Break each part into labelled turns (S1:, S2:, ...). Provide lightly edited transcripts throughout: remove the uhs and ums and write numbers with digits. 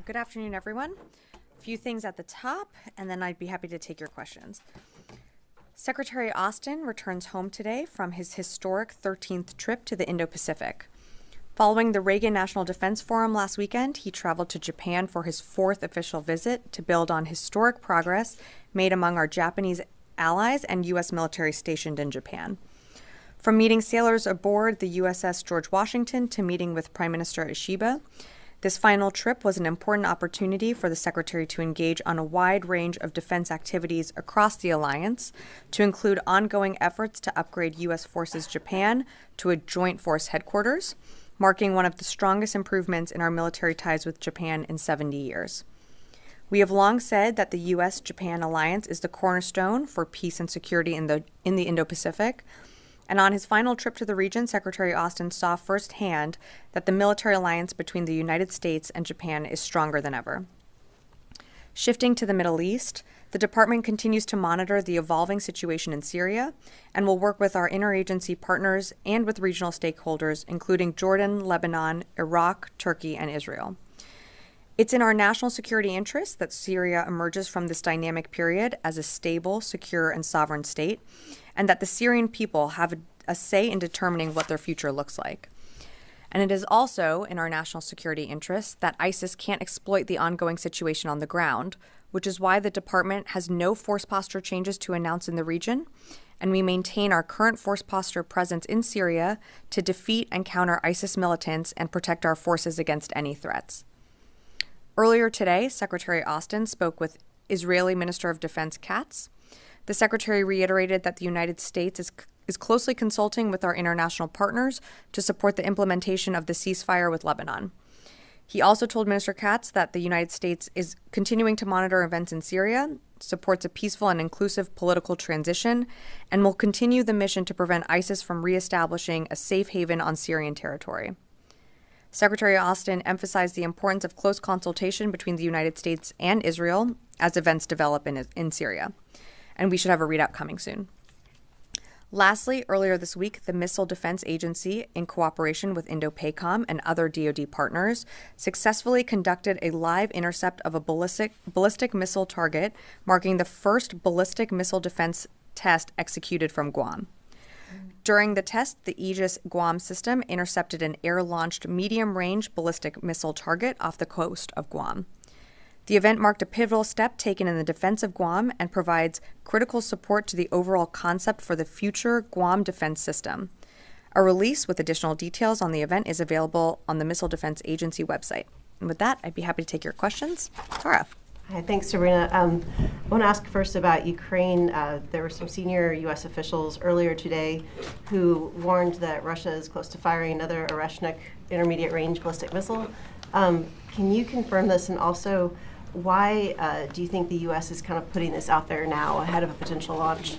S1: Good afternoon, everyone. A few things at the top, and then I'd be happy to take your questions. Secretary Austin returns home today from his historic 13th trip to the Indo-Pacific. Following the Reagan National Defense Forum last weekend, he traveled to Japan for his fourth official visit to build on historic progress made among our Japanese allies and U.S. military stationed in Japan. From meeting sailors aboard the USS George Washington to meeting with Prime Minister Ishiba, this final trip was an important opportunity for the Secretary to engage on a wide range of defense activities across the alliance, to include ongoing efforts to upgrade U.S. Forces Japan to a joint force headquarters, marking one of the strongest improvements in our military ties with Japan in 70 years. We have long said that the U.S.-Japan alliance is the cornerstone for peace and security in the Indo-Pacific. And on his final trip to the region, Secretary Austin saw firsthand that the military alliance between the United States and Japan is stronger than ever. Shifting to the Middle East, the department continues to monitor the evolving situation in Syria and will work with our interagency partners and with regional stakeholders, including Jordan, Lebanon, Iraq, Turkey, and Israel. It's in our national security interest that Syria emerges from this dynamic period as a stable, secure, and sovereign state, and that the Syrian people have a say in determining what their future looks like. And it is also in our national security interest that ISIS can't exploit the ongoing situation on the ground, which is why the department has no force posture changes to announce in the region, and we maintain our current force posture presence in Syria to defeat and counter ISIS militants and protect our forces against any threats. Earlier today, Secretary Austin spoke with Israeli Minister of Defense Katz. The Secretary reiterated that the United States is closely consulting with our international partners to support the implementation of the ceasefire with Lebanon. He also told Minister Katz that the United States is continuing to monitor events in Syria, supports a peaceful and inclusive political transition, and will continue the mission to prevent ISIS from reestablishing a safe haven on Syrian territory. Secretary Austin emphasized the importance of close consultation between the United States and Israel as events develop in Syria, and we should have a readout coming soon. Lastly, earlier this week, the Missile Defense Agency, in cooperation with INDOPACOM and other DoD partners, successfully conducted a live intercept of a ballistic missile target, marking the first ballistic missile defense test executed from Guam. During the test, the Aegis Guam system intercepted an air-launched medium-range ballistic missile target off the coast of Guam. The event marked a pivotal step taken in the defense of Guam and provides critical support to the overall concept for the future Guam defense system. A release with additional details on the event is available on the Missile Defense Agency website. And with that, I'd be happy to take your questions. Tara.
S2: Hi, thanks, Sabrina. I want to ask first about Ukraine. There were some senior U.S. officials earlier today who warned that Russia is close to firing another Oreshnik intermediate-range ballistic missile. Can you confirm this, and also why do you think the U.S. is kind of putting this out there now ahead of a potential launch?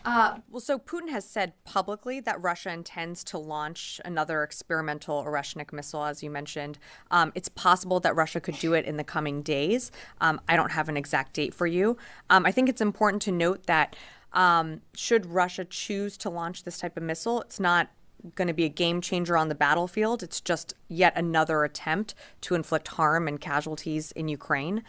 S1: So Putin has said publicly that Russia intends to launch another experimental Oreshnik missile, as you mentioned. It's possible that Russia could do it in the coming days. I don't have an exact date for you. I think it's important to note that should Russia choose to launch this type of missile, it's not going to be a game changer on the battlefield. It's just yet another attempt to inflict harm and casualties in Ukraine.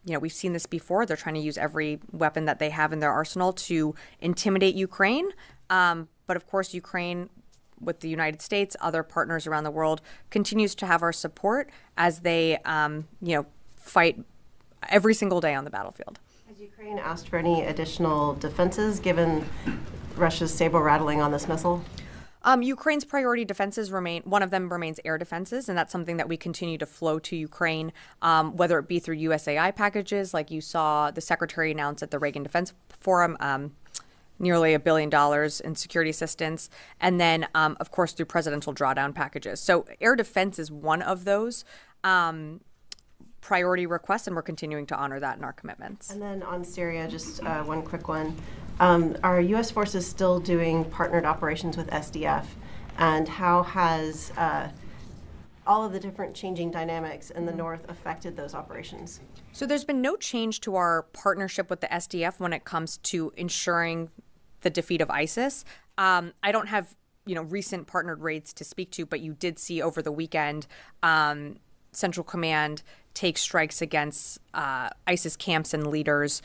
S1: We've seen this before. They're trying to use every weapon that they have in their arsenal to intimidate Ukraine. But of course, Ukraine, with the United States, other partners around the world, continues to have our support as they, fight every single day on the battlefield.
S2: Has Ukraine asked for any additional defenses given Russia's saber-rattling on this missile?
S1: Ukraine's priority defenses one of them remains air defenses, and that's something that we continue to flow to Ukraine, whether it be through USAI packages, like you saw the Secretary announce at the Reagan Defense Forum, nearly $1 billion in security assistance, and then, of course, through presidential drawdown packages. So air defense is one of those priority requests, and we're continuing to honor that in our commitments.
S2: And then on Syria, just one quick one. Are U.S. forces still doing partnered operations with SDF? And how has all of the different changing dynamics in the north affected those operations?
S1: So there's been no change to our partnership with the SDF when it comes to ensuring the defeat of ISIS. I don't have recent partnered raids to speak to, but you did see over the weekend Central Command take strikes against ISIS camps and leaders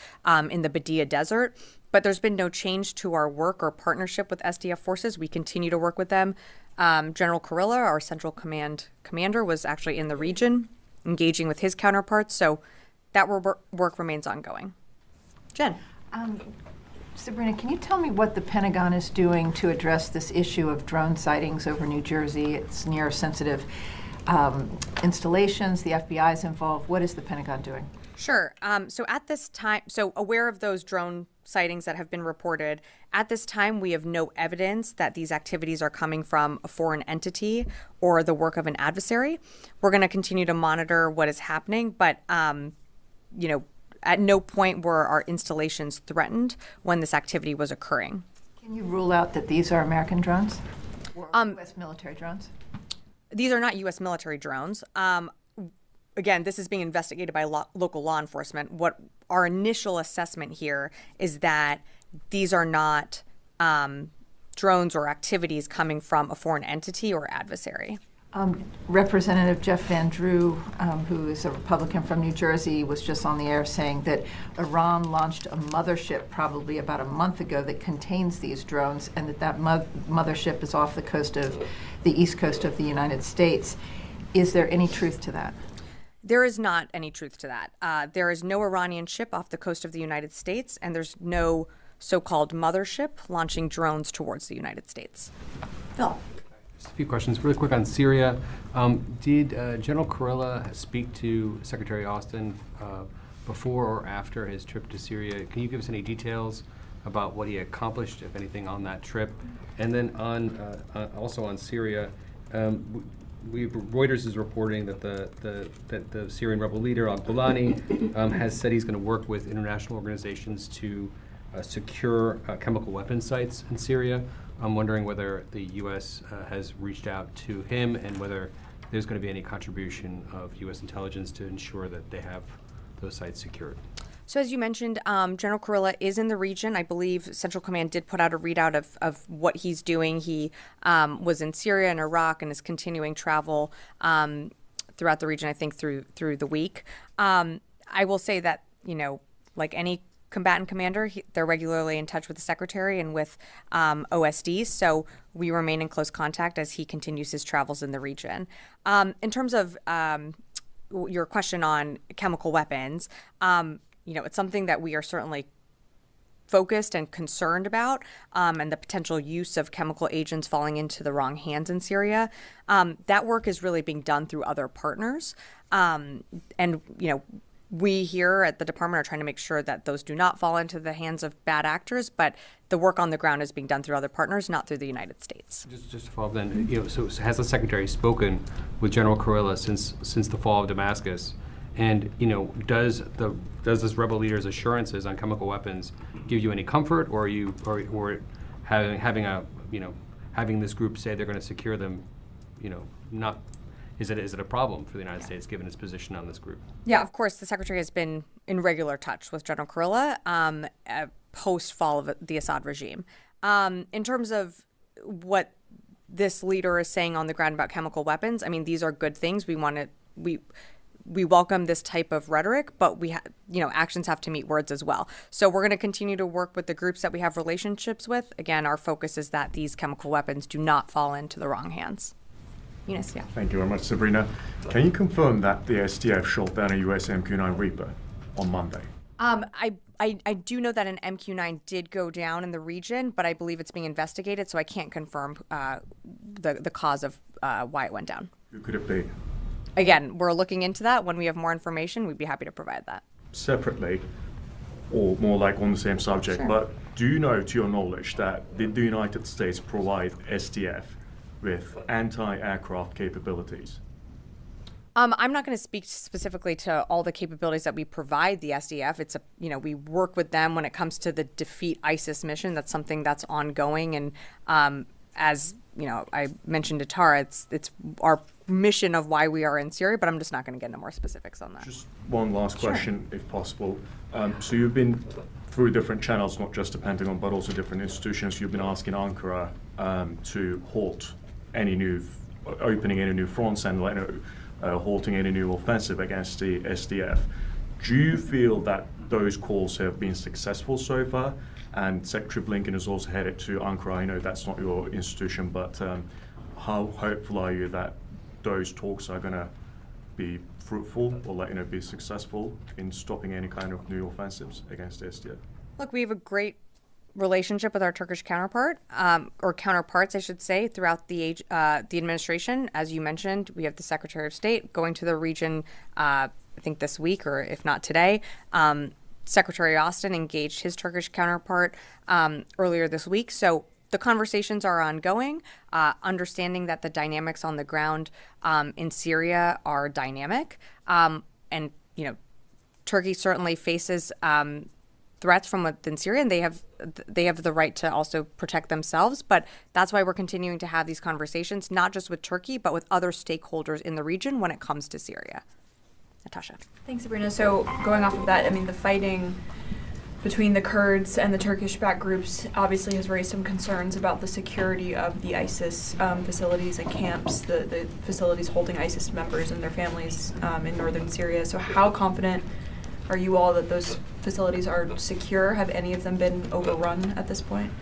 S1: in the Badia Desert. But there's been no change to our work or partnership with SDF forces. We continue to work with them. General Kurilla, our Central Command commander, was actually in the region engaging with his counterparts. So that work remains ongoing. Jen.
S3: Sabrina, can you tell me what the Pentagon is doing to address this issue of drone sightings over New Jersey? It's near sensitive installations. The FBI is involved. What is the Pentagon doing?
S1: Sure. So at this time, aware of those drone sightings that have been reported, at this time we have no evidence that these activities are coming from a foreign entity or the work of an adversary. We're going to continue to monitor what is happening, but at no point were our installations threatened when this activity was occurring.
S3: Can you rule out that these are American drones or U.S. military drones?
S1: These are not U.S. military drones. Again, this is being investigated by local law enforcement. What our initial assessment here is that these are not drones or activities coming from a foreign entity or adversary.
S3: Representative Jeff Van Drew, who is a Republican from New Jersey, was just on the air saying that Iran launched a mothership probably about a month ago that contains these drones, and that mothership is off the coast of the east coast of the United States. Is there any truth to that?
S1: There is not any truth to that. There is no Iranian ship off the coast of the United States, and there's no so-called mothership launching drones towards the United States. Phil.
S4: Just a few questions really quick on Syria. Did General Kurilla speak to Secretary Austin before or after his trip to Syria? Can you give us any details about what he accomplished, if anything, on that trip? And then also on Syria, Reuters is reporting that the Syrian rebel leader al-Golani has said he's going to work with international organizations to secure chemical weapons sites in Syria. I'm wondering whether the U.S. has reached out to him and whether there's going to be any contribution of U.S. intelligence to ensure that they have those sites secured.
S1: So as you mentioned, General Kurilla is in the region. I believe Central Command did put out a readout of what he's doing. He was in Syria and Iraq and is continuing travel throughout the region, I think, through the week. I will say that, like any combatant commander, they're regularly in touch with the secretary and with OSDs, so we remain in close contact as he continues his travels in the region. In terms of your question on chemical weapons, it's something that we are certainly focused and concerned about, and the potential use of chemical agents falling into the wrong hands in Syria. That work is really being done through other partners, we here at the department are trying to make sure that those do not fall into the hands of bad actors, but the work on the ground is being done through other partners, not through the United States.
S4: Just to follow up then, so has the secretary spoken with General Kurilla since the fall of Damascus? And does this rebel leader's assurances on chemical weapons give you any comfort, or are you having this group say they're going to secure them, not? Is it a problem for the United States given its position on this group?
S1: Yeah, of course. The secretary has been in regular touch with General Kurilla post-fall of the Assad regime. In terms of what this leader is saying on the ground about chemical weapons, I mean, these are good things. We welcome this type of rhetoric, but actions have to meet words as well. So we're going to continue to work with the groups that we have relationships with. Again, our focus is that these chemical weapons do not fall into the wrong hands. Yes, yeah.
S5: Thank you very much, Sabrina. Can you confirm that the SDF shot down a US MQ-9 Reaper on Monday?
S1: I do know that an MQ-9 did go down in the region, but I believe it's being investigated, so I can't confirm the cause of why it went down.
S5: Who could it be?
S1: Again, we're looking into that. When we have more information, we'd be happy to provide that.
S5: Separately, or more like on the same subject,
S1: Sure.
S5: But do you know, to your knowledge, that did the United States provide SDF with anti-aircraft capabilities?
S1: I'm not going to speak specifically to all the capabilities that we provide the SDF. It's we work with them when it comes to the defeat ISIS mission. That's something that's ongoing, and as I mentioned to Tara, it's our mission of why we are in Syria. But I'm just not going to get into more specifics on that.
S5: Just one last question, if possible. So you've been through different channels, not just the Pentagon, but also different institutions. You've been asking Ankara to halt opening any new fronts and halting any new offensive against the SDF. Do you feel that those calls have been successful so far? And Secretary Blinken is also headed to Ankara. I know that's not your institution, but how hopeful are you that those talks are going to be fruitful or be successful in stopping any kind of new offensives against the SDF?
S1: Look, we have a great relationship with our Turkish counterpart, or counterparts, I should say, throughout the administration. As you mentioned, we have the Secretary of State going to the region, I think this week, or if not today. Secretary Austin engaged his Turkish counterpart earlier this week. So the conversations are ongoing, understanding that the dynamics on the ground in Syria are dynamic. And, Turkey certainly faces threats from within Syria, and they have the right to also protect themselves. But that's why we're continuing to have these conversations, not just with Turkey, but with other stakeholders in the region when it comes to Syria. Natasha.
S6: Thanks, Sabrina. So going off of that, I mean, the fighting between the Kurds and the Turkish-backed groups obviously has raised some concerns about the security of the ISIS facilities and camps, the facilities holding ISIS members and their families in northern Syria. So how confident are you all that those facilities are secure? Have any of them been overrun at this point?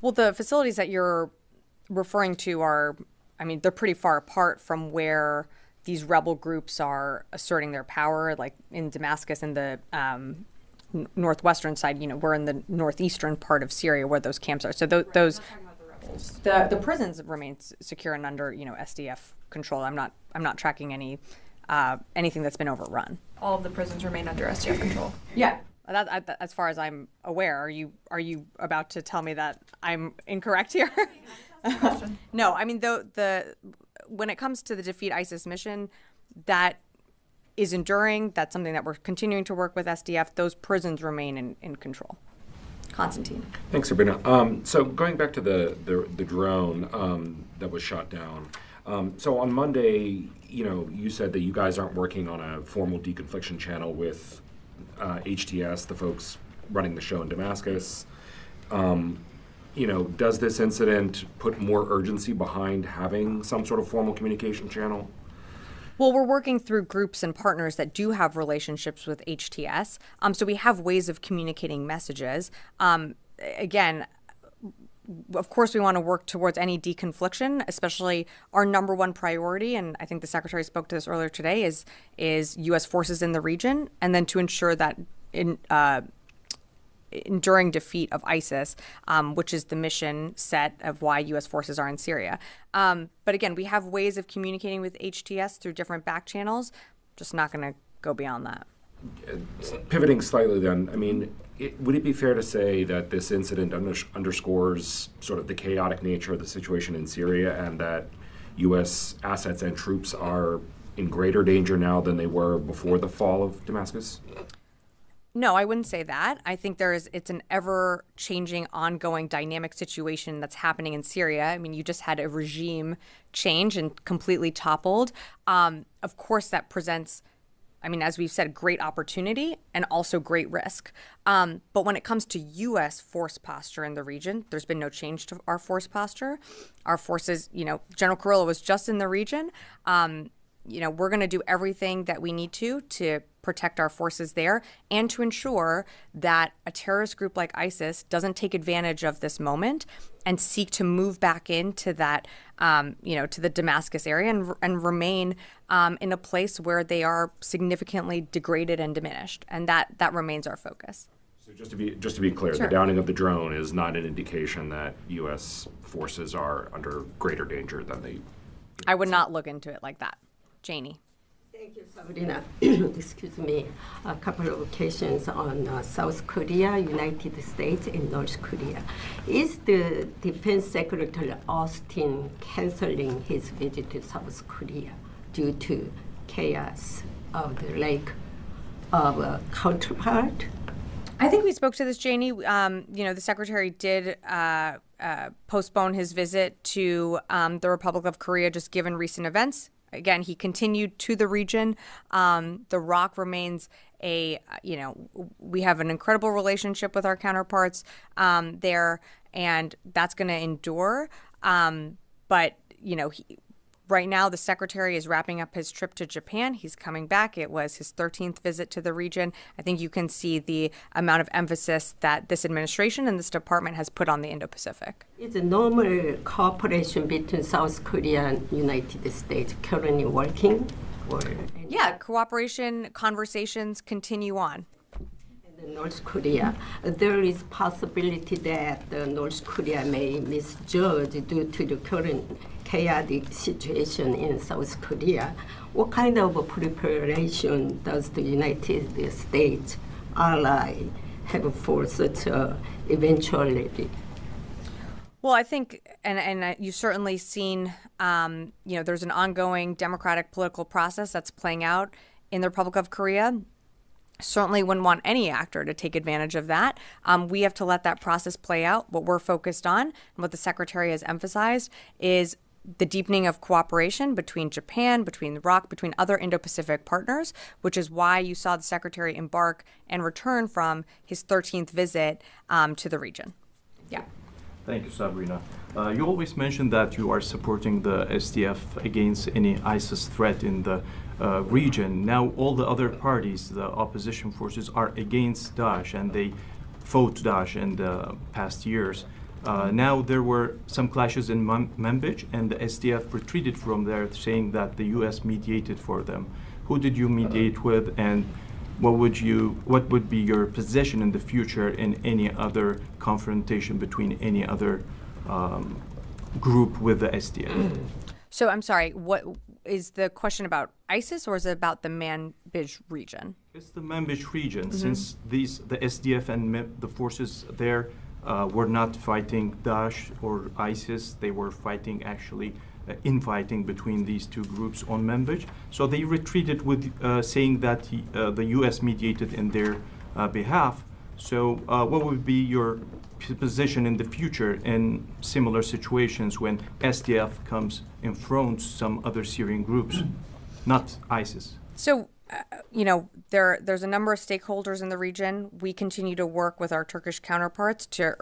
S1: Well, the facilities that you're referring to are, they're pretty far apart from where these rebel groups are asserting their power, like in Damascus and the northwestern side. We're in the northeastern part of Syria where those camps are. So those, the prisons remain secure and under SDF control. I'm not tracking anything that's been overrun.
S6: All of the prisons remain under SDF control.
S1: Yeah. As far as I'm aware, are you about to tell me that I'm incorrect here? No, when it comes to the Defeat ISIS mission, that is enduring. That's something that we're continuing to work with SDF. Those prisons remain in control. Constantine.
S7: Thanks, Sabrina. So going back to the drone that was shot down. So on Monday, you said that you guys aren't working on a formal deconfliction channel with HTS, the folks running the show in Damascus. Does this incident put more urgency behind having some sort of formal communication channel?
S1: Well, we're working through groups and partners that do have relationships with HTS. So we have ways of communicating messages. Again, of course, we want to work towards any deconfliction, especially our number one priority, and I think the Secretary spoke to this earlier today, is U.S. forces in the region, and then to ensure that enduring defeat of ISIS, which is the mission set of why U.S. forces are in Syria. But again, we have ways of communicating with HTS through different back channels, just not going to go beyond that.
S7: Pivoting slightly then, would it be fair to say that this incident underscores sort of the chaotic nature of the situation in Syria and that U.S. assets and troops are in greater danger now than they were before the fall of Damascus?
S1: No, I wouldn't say that. I think it's an ever-changing, ongoing, dynamic situation that's happening in Syria. You just had a regime change and completely toppled. Of course, that presents, as we've said, great opportunity and also great risk. But when it comes to U.S. force posture in the region, there's been no change to our force posture. Our forces, General Kurilla was just in the region. We're going to do everything that we need to protect our forces there and to ensure that a terrorist group like ISIS doesn't take advantage of this moment and seek to move back into that, to the Damascus area and remain in a place where they are significantly degraded and diminished. And that remains our focus.
S7: So just to be clear,
S1: Sure.
S7: The downing of the drone is not an indication that U.S. forces are under greater danger than they.
S1: I would not look into it like that. Janie.
S8: Thank you, Sabrina. Excuse me. A couple of occasions on South Korea, United States, and North Korea. Is the Defense Secretary Austin canceling his visit to South Korea due to chaos of the lack of a counterpart?
S1: I think we spoke to this, Janie. The Secretary did postpone his visit to the Republic of Korea, just given recent events. Again, he continued to the region. The ROC remains we have an incredible relationship with our counterparts there, and that's going to endure. But, Right now, the secretary is wrapping up his trip to Japan. He's coming back. It was his 13th visit to the region. I think you can see the amount of emphasis that this administration and this department has put on the Indo-Pacific.
S8: Is a normal cooperation between South Korea and United States currently working? Or
S1: Yeah, cooperation conversations continue on.
S8: North Korea, there is possibility that North Korea may misjudge due to the current chaotic situation in South Korea. What kind of preparation does the United States ally have for such a eventuality?
S1: Well, I think, and you've certainly seen, there's an ongoing democratic political process that's playing out in the Republic of Korea. Certainly wouldn't want any actor to take advantage of that. We have to let that process play out. What we're focused on and what the secretary has emphasized is the deepening of cooperation between Japan, between the ROC, between other Indo-Pacific partners, which is why you saw the secretary embark and return from his 13th visit to the region. Yeah.
S9: Thank you, Sabrina. You always mention that you are supporting the SDF against any ISIS threat in the region. Now all the other parties, the opposition forces, are against Daesh, and they fought Daesh in the past years. Now there were some clashes in Manbij, and the SDF retreated from there, saying that the U.S. mediated for them. Who did you mediate with, and what would be your position in the future in any other confrontation between any other group with the SDF?
S1: So I'm sorry, what is the question about ISIS, or is it about the Manbij region?
S9: It's the Manbij region, since the SDF and the forces there were not fighting Daesh or ISIS. They were fighting actually infighting between these two groups on Manbij. So they retreated with saying that the U.S. mediated in their behalf. So what would be your position in the future in similar situations when SDF comes and fronts some other Syrian groups, not ISIS?
S1: So, there's a number of stakeholders in the region. We continue to work with our Turkish counterparts to,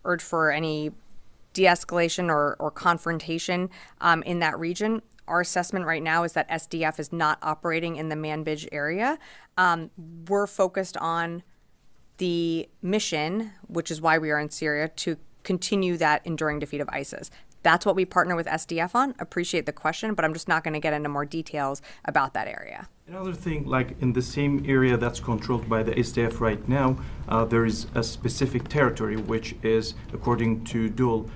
S1: urge for any de-escalation or confrontation in that region. Our assessment right now is that SDF is not operating in the Manbij area. We're focused on the mission, which is why we are in Syria, to continue that enduring defeat of ISIS. That's what we partner with SDF on. Appreciate the question, but I'm just not going to get into more details about that area.
S9: Another thing, like in the same area that's controlled by the SDF right now, there is a specific territory which is, according to dual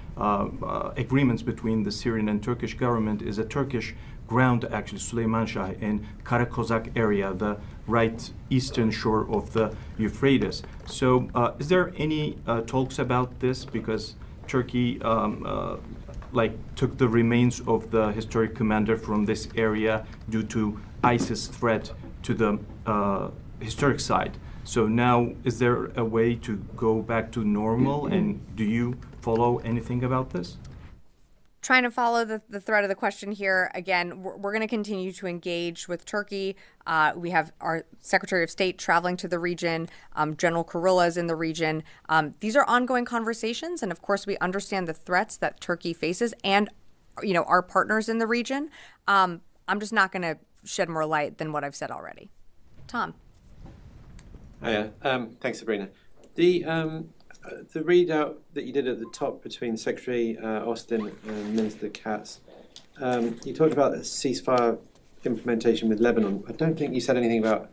S9: agreements between the Syrian and Turkish government, is a Turkish ground, actually, Süleymanşah in Karakozak area, the right eastern shore of the Euphrates. So is there any talks about this? Because Turkey took the remains of the historic commander from this area due to ISIS threat to the historic site. So now, is there a way to go back to normal, and do you follow anything about this?
S1: Trying to follow the thread of the question here. Again, we're going to continue to engage with Turkey. We have our Secretary of State traveling to the region. General Kurilla is in the region. These are ongoing conversations, and of course, we understand the threats that Turkey faces, and our partners in the region. I'm just not going to shed more light than what I've said already. Tom.
S10: Hiya. Thanks, Sabrina. The readout that you did at the top between Secretary Austin and Minister Katz, you talked about a ceasefire implementation with Lebanon. I don't think you said anything about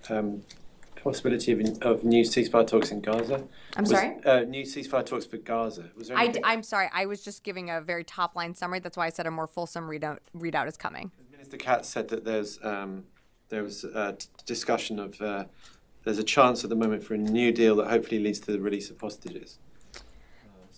S10: possibility of new ceasefire talks in Gaza.
S1: Sorry?
S10: New ceasefire talks for Gaza. Was there
S1: I'm sorry. I was just giving a very top-line summary. That's why I said a more fulsome readout is coming.
S10: Minister Katz said that there was a discussion of there's a chance at the moment for a new deal that hopefully leads to the release of hostages.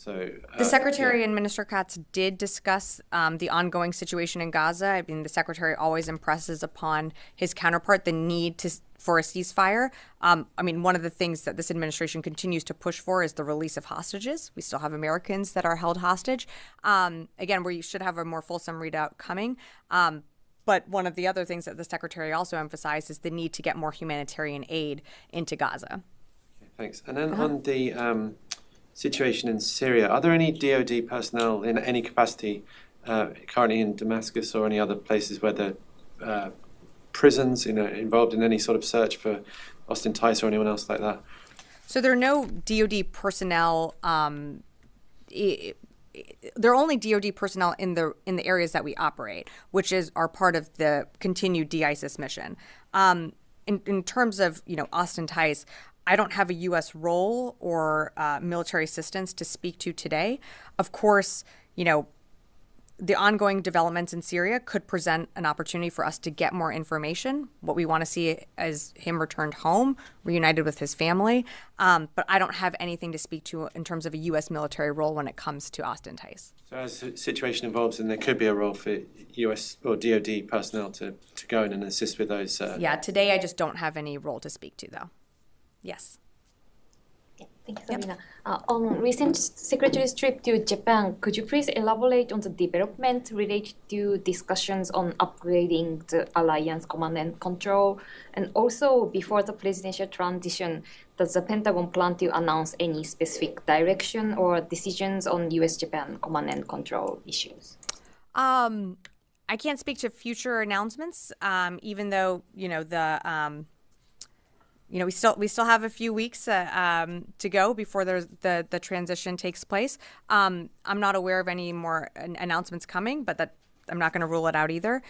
S1: The Secretary and Minister Katz did discuss the ongoing situation in Gaza. I mean, the Secretary always impresses upon his counterpart the need for a ceasefire. One of the things that this administration continues to push for is the release of hostages. We still have Americans that are held hostage. Again, we should have a more fulsome readout coming. But one of the other things that the Secretary also emphasized is the need to get more humanitarian aid into Gaza.
S10: Okay, thanks. And then on the situation in Syria, are there any DoD personnel in any capacity currently in Damascus or any other places where the prisons, involved in any sort of search for Austin Tice or anyone else like that?
S1: So there are no DoD personnel. There are only DoD personnel in the areas that we operate, which are part of the continued de-ISIS mission. In terms of Austin Tice, I don't have a U.S. role or military assistance to speak to today. Of course, the ongoing developments in Syria could present an opportunity for us to get more information. What we want to see is him returned home, reunited with his family. But I don't have anything to speak to in terms of a U.S. military role when it comes to Austin Tice.
S10: So as the situation evolves, then there could be a role for U.S. or DoD personnel to go in and assist with those.
S1: Yeah, today I just don't have any role to speak to, though. Yes.
S11: Thank you, Sabrina. On recent Secretary's trip to Japan, could you please elaborate on the development related to discussions on upgrading the alliance command and control? And also, before the presidential transition, does the Pentagon plan to announce any specific direction or decisions on U.S.-Japan command and control issues?
S1: I can't speak to future announcements, even though, we still have a few weeks to go before the transition takes place. I'm not aware of any more announcements coming, but I'm not going to rule it out either.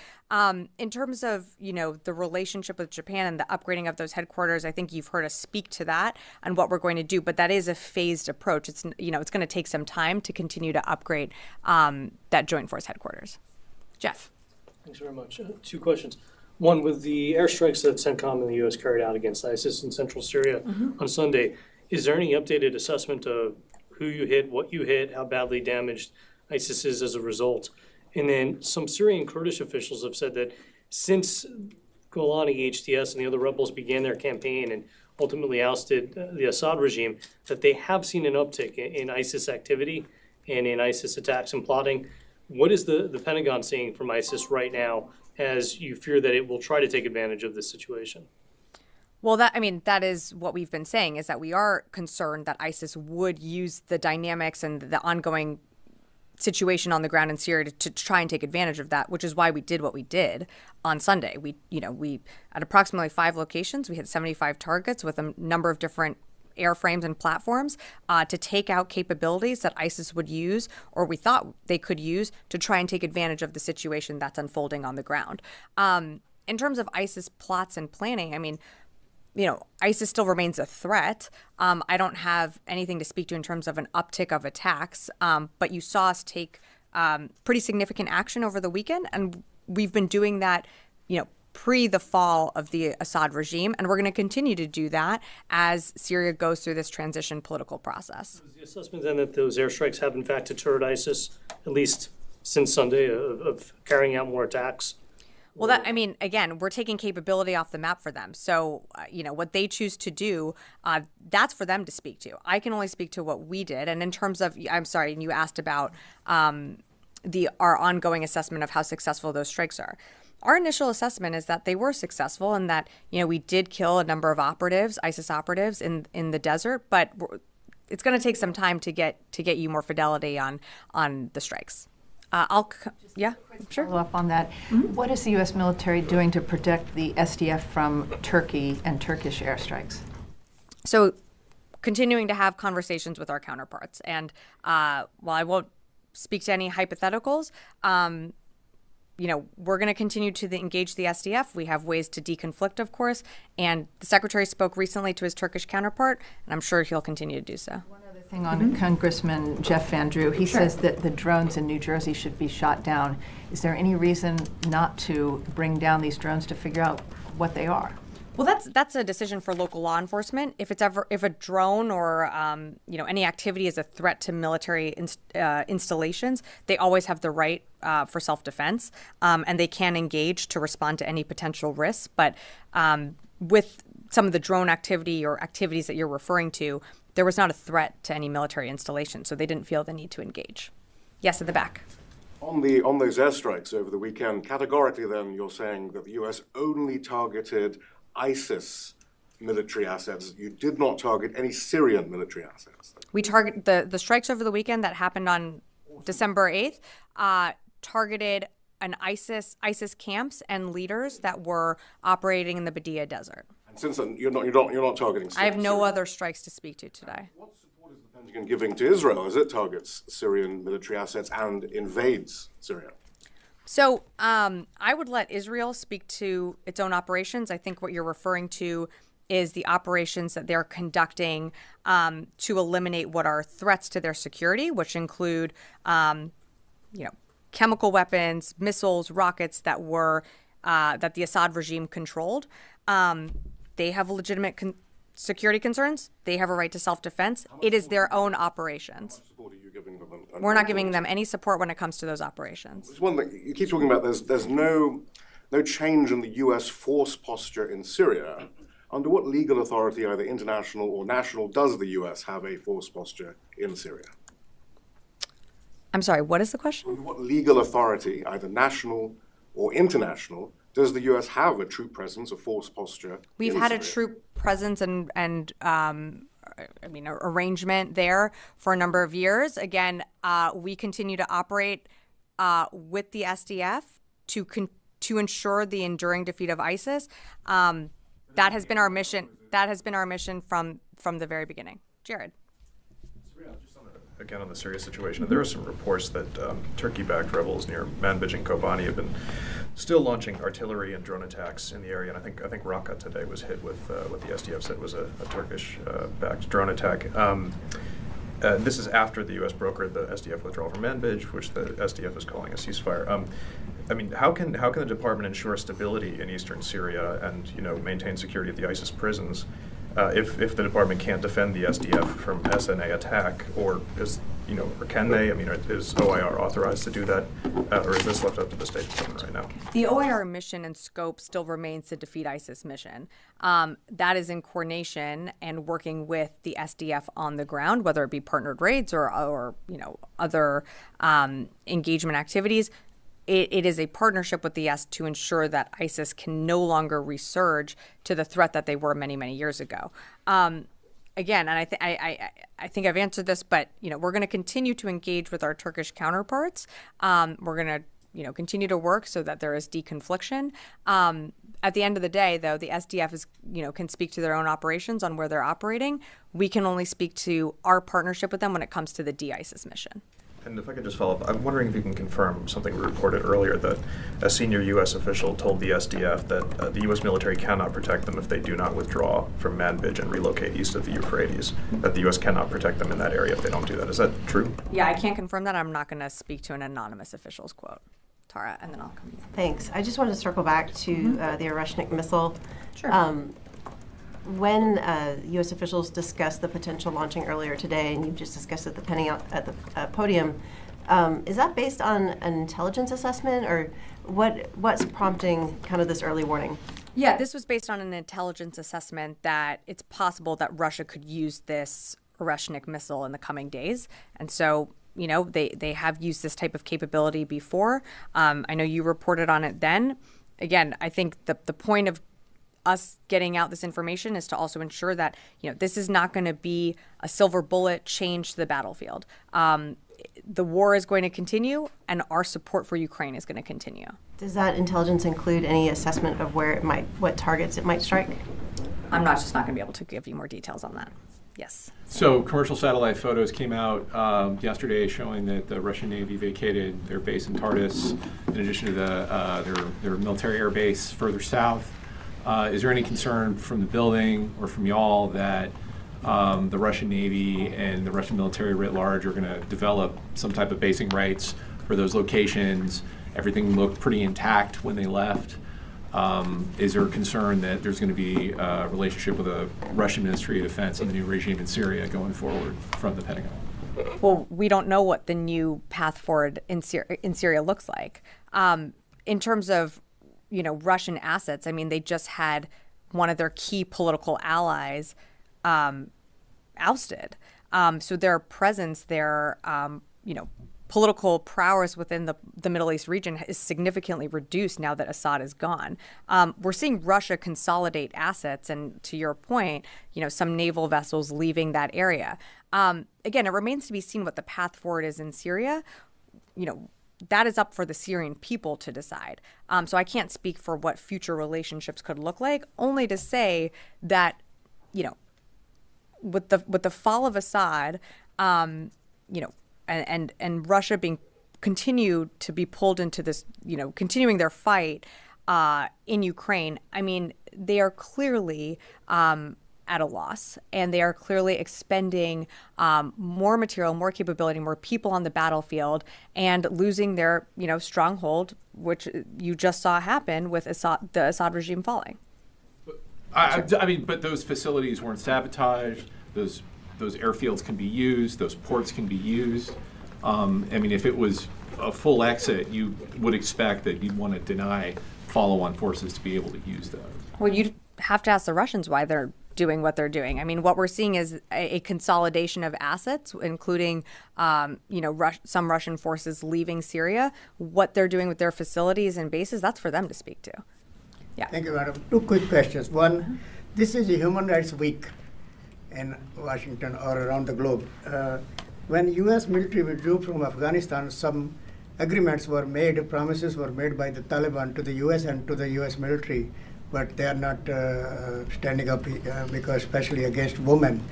S1: In terms of the relationship with Japan and the upgrading of those headquarters, I think you've heard us speak to that and what we're going to do. But that is a phased approach. It's it's going to take some time to continue to upgrade that Joint Force headquarters. Jeff.
S12: Thanks very much. Two questions. One, with the airstrikes that CENTCOM and the U.S. carried out against ISIS in central Syria on Sunday, is there any updated assessment of who you hit, what you hit, how badly damaged ISIS is as a result? And then some Syrian Kurdish officials have said that since Golani, HTS, and the other rebels began their campaign and ultimately ousted the Assad regime, that they have seen an uptick in ISIS activity and in ISIS attacks and plotting. What is the Pentagon seeing from ISIS right now as you fear that it will try to take advantage of this situation?
S1: Well, that is what we've been saying, is that we are concerned that ISIS would use the dynamics and the ongoing situation on the ground in Syria to try and take advantage of that, which is why we did what we did on Sunday. We at approximately 5 locations, we hit 75 targets with a number of different airframes and platforms to take out capabilities that ISIS would use, or we thought they could use, to try and take advantage of the situation that's unfolding on the ground. In terms of ISIS plots and planning, ISIS still remains a threat. I don't have anything to speak to in terms of an uptick of attacks, but you saw us take pretty significant action over the weekend, and we've been doing that, pre the fall of the Assad regime, and we're going to continue to do that as Syria goes through this transition political process.
S12: Is the assessment then that those airstrikes have in fact deterred ISIS, at least since Sunday, of carrying out more attacks?
S1: Well, again, we're taking capability off the map for them. So, what they choose to do, that's for them to speak to. I can only speak to what we did. And in terms of, I'm sorry, and you asked about our ongoing assessment of how successful those strikes are. Our initial assessment is that they were successful and that, we did kill a number of ISIS operatives in the desert, but it's going to take some time to get you more fidelity on the strikes. Sure.
S3: Follow up on that. What is the U.S. military doing to protect the SDF from Turkey and Turkish airstrikes?
S1: So, continuing to have conversations with our counterparts. And while I won't speak to any hypotheticals, we're going to continue to engage the SDF. We have ways to deconflict, of course. And the Secretary spoke recently to his Turkish counterpart, and I'm sure he'll continue to do so.
S3: One other thing on Congressman Jeff Van Drew. He says that the drones in New Jersey should be shot down. Is there any reason not to bring down these drones to figure out what they are?
S1: Well, that's a decision for local law enforcement. If a drone or any activity is a threat to military installations, they always have the right for self-defense, and they can engage to respond to any potential risks. But with some of the drone activity or activities that you're referring to, there was not a threat to any military installation, so they didn't feel the need to engage. Yes, at the back.
S13: On those airstrikes over the weekend, categorically, then you're saying that the U.S. only targeted ISIS military assets. You did not target any Syrian military assets.
S1: We target the strikes over the weekend that happened on December 8th. targeted ISIS camps and leaders that were operating in the Badia Desert.
S13: And since then, you're not targeting Syria.
S1: I have no other strikes to speak to today.
S13: What support is the Pentagon giving to Israel as it targets Syrian military assets and invades Syria?
S1: So I would let Israel speak to its own operations. I think what you're referring to is the operations that they're conducting to eliminate what are threats to their security, which include, chemical weapons, missiles, rockets that were that the Assad regime controlled. They have legitimate security concerns. They have a right to self-defense. It is their own operations.
S13: What are you giving them?
S1: We're not giving them any support when it comes to those operations.
S13: There's one thing you keep talking about. There's no change in the U.S. force posture in Syria. Under what legal authority, either international or national, does the U.S. have a force posture in Syria?
S1: I'm sorry, what is the question?
S13: Under what legal authority, either national or international, does the U.S. have a troop presence, a force posture?
S1: We've had a troop presence and arrangement there for a number of years. Again, we continue to operate with the SDF to ensure the enduring defeat of ISIS. That has been our mission. That has been our mission from the very beginning. Jared.
S14: Again, on the Syria situation, there are some reports that Turkey-backed rebels near Manbij and Kobani have been still launching artillery and drone attacks in the area. And I think Raqqa today was hit with what the SDF said was a Turkish-backed drone attack. This is after the U.S. brokered the SDF withdrawal from Manbij, which the SDF is calling a ceasefire. How can the department ensure stability in eastern Syria and maintain security at the ISIS prisons if the department can't defend the SDF from SNA attack, or can they? Is OIR authorized to do that, or is this left up to the State Department right now?
S1: The OIR mission and scope still remains to defeat ISIS mission. That is in coordination and working with the SDF on the ground, whether it be partnered raids or other engagement activities. It is a partnership with the S to ensure that ISIS can no longer resurge to the threat that they were many, many years ago. Again, and I think I've answered this, but we're going to continue to engage with our Turkish counterparts. We're going to continue to work so that there is deconfliction. At the end of the day, though, the SDF is can speak to their own operations on where they're operating. We can only speak to our partnership with them when it comes to the de-ISIS mission.
S14: And if I could just follow up, I'm wondering if you can confirm something we reported earlier, that a senior U.S. official told the SDF that the U.S. military cannot protect them if they do not withdraw from Manbij and relocate east of the Euphrates, that the U.S. cannot protect them in that area if they don't do that. Is that true?
S1: Yeah, I can't confirm that. I'm not going to speak to an anonymous official's quote. Tara, and then I'll come.
S2: Thanks. I just wanted to circle back to the Oreshnik missile.
S1: Sure.
S2: When U.S. officials discussed the potential launching earlier today, and you just discussed it at the podium, is that based on an intelligence assessment, or what's prompting kind of this early warning?
S1: Yeah, this was based on an intelligence assessment that it's possible that Russia could use this Oreshnik missile in the coming days, and so they have used this type of capability before. I know you reported on it then. Again, I think the point of us getting out this information is to also ensure that this is not going to be a silver bullet change to the battlefield. The war is going to continue, and our support for Ukraine is going to continue.
S2: Does that intelligence include any assessment of what targets it might strike?
S1: I'm just not going to be able to give you more details on that. Yes.
S4: So commercial satellite photos came out yesterday showing that the Russian Navy vacated their base in Tartus, in addition to their military air base further south. Is there any concern from the building or from y'all that the Russian Navy and the Russian military writ large are going to develop some type of basing rights for those locations? Everything looked pretty intact when they left. Is there a concern that there's going to be a relationship with the Russian Ministry of Defense and the new regime in Syria going forward from the Pentagon?
S1: Well, we don't know what the new path forward in Syria looks like. In terms of Russian assets, they just had one of their key political allies ousted. So their presence, their political prowess within the Middle East region is significantly reduced now that Assad is gone. We're seeing Russia consolidate assets, and to your point, some naval vessels leaving that area. Again, it remains to be seen what the path forward is in Syria. that is up for the Syrian people to decide. So I can't speak for what future relationships could look like, only to say that, you know, with the fall of Assad, you know, and Russia being continued to be pulled into this, you know, continuing their fight in Ukraine, I mean, they are clearly at a loss, and they are clearly expending more material, more capability, more people on the battlefield, and losing their, you know, stronghold, which you just saw happen with the Assad regime falling.
S15: I mean, but those facilities weren't sabotaged. Those airfields can be used. Those ports can be used. I mean, if it was a full exit, you would expect that you'd want to deny follow-on forces to be able to use those.
S1: Well, you'd have to ask the Russians why they're doing what they're doing. I mean, what we're seeing is a consolidation of assets, including, you know, some Russian forces leaving Syria. What they're doing with their facilities and bases, that's for them to speak to. Yeah.
S16: Thank you, madam. Two quick questions. One, this is a Human Rights Week in Washington or around the globe. When U.S. military withdrew from Afghanistan, some agreements were made, promises were made by the Taliban to the U.S. and to the U.S. military, but they are not standing up because especially against women.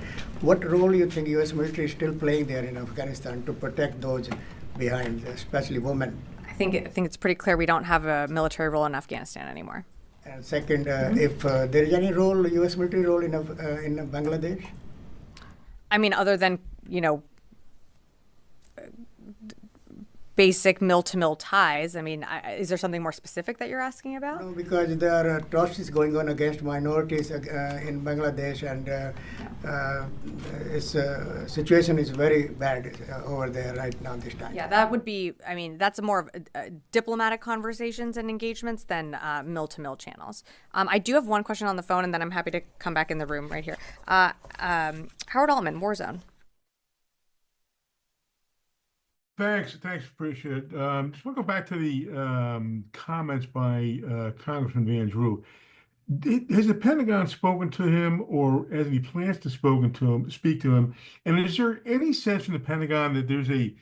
S16: What role do you think U.S. military is still playing there in Afghanistan to protect those behind, especially women?
S1: I think it's pretty clear we don't have a military role in Afghanistan anymore.
S16: And second, if there is any role, U.S. military role in Bangladesh?
S1: I mean, other than, you know, basic mill-to-mill ties. I mean, is there something more specific that you're asking about?
S16: No, because there are atrocities going on against minorities in Bangladesh, and its situation is very bad over there right now this time.
S1: Yeah, that would be, I mean, that's more of diplomatic conversations and engagements than mill-to-mill channels. I do have one question on the phone, and then I'm happy to come back in the room right here. Howard Altman, Warzone.
S17: Thanks, appreciate it. Just want to go back to the comments by Congressman Van Drew. Has the Pentagon spoken to him, or has any plans to speak to him? And is there any sense from the Pentagon that there's a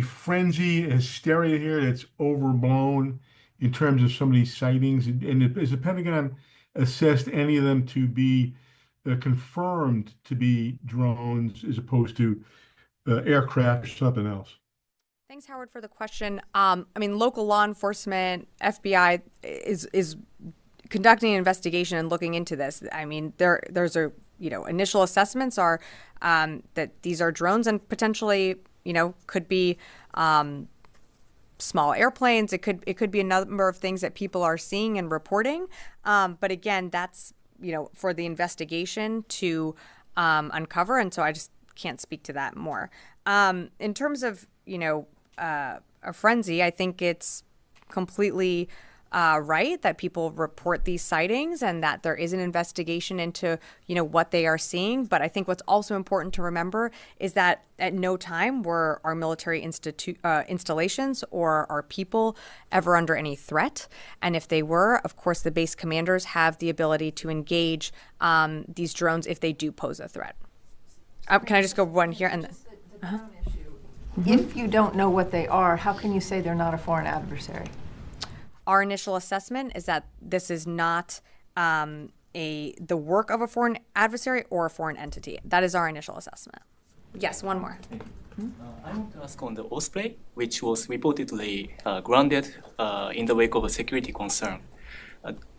S17: frenzy, a hysteria here that's overblown in terms of some of these sightings? And has the Pentagon assessed any of them to be confirmed to be drones as opposed to aircraft or something else?
S1: Thanks, Howard, for the question. I mean, local law enforcement, FBI is conducting an investigation and looking into this. I mean, there's a, you know, initial assessments are that these are drones and potentially, you know, could be small airplanes. It could be a number of things that people are seeing and reporting. But again, that's, you know, for the investigation to uncover, and so I just can't speak to that more. In terms of, you know, a frenzy, I think it's completely right that people report these sightings and that there is an investigation into, you know, what they are seeing. But I think what's also important to remember is that at no time were our military installations or our people ever under any threat. And if they were, of course, the base commanders have the ability to engage these drones if they do pose a threat. Can I just go one here? And then,
S3: If you don't know what they are, how can you say they're not a foreign adversary?
S1: Our initial assessment is that this is not the work of a foreign adversary or a foreign entity. That is our initial assessment. Yes, one more.
S18: I want to ask on the Osprey, which was reportedly grounded in the wake of a security concern.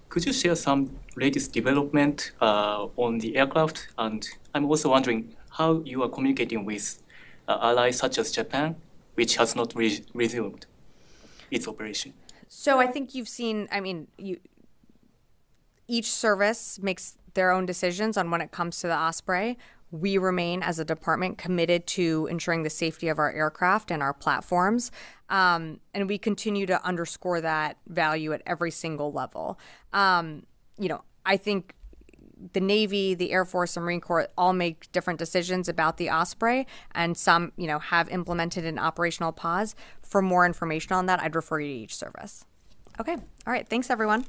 S18: Could you share some latest development on the aircraft? And I'm also wondering how you are communicating with allies such as Japan, which has not resumed its operation.
S1: So I think you've seen, I mean, each service makes their own decisions on when it comes to the Osprey. We remain, as a department, committed to ensuring the safety of our aircraft and our platforms. And we continue to underscore that value at every single level. You know, I think the Navy, the Air Force, and Marine Corps all make different decisions about the Osprey, and some, you know, have implemented an operational pause. For more information on that, I'd refer you to each service. Okay. All right. Thanks, everyone.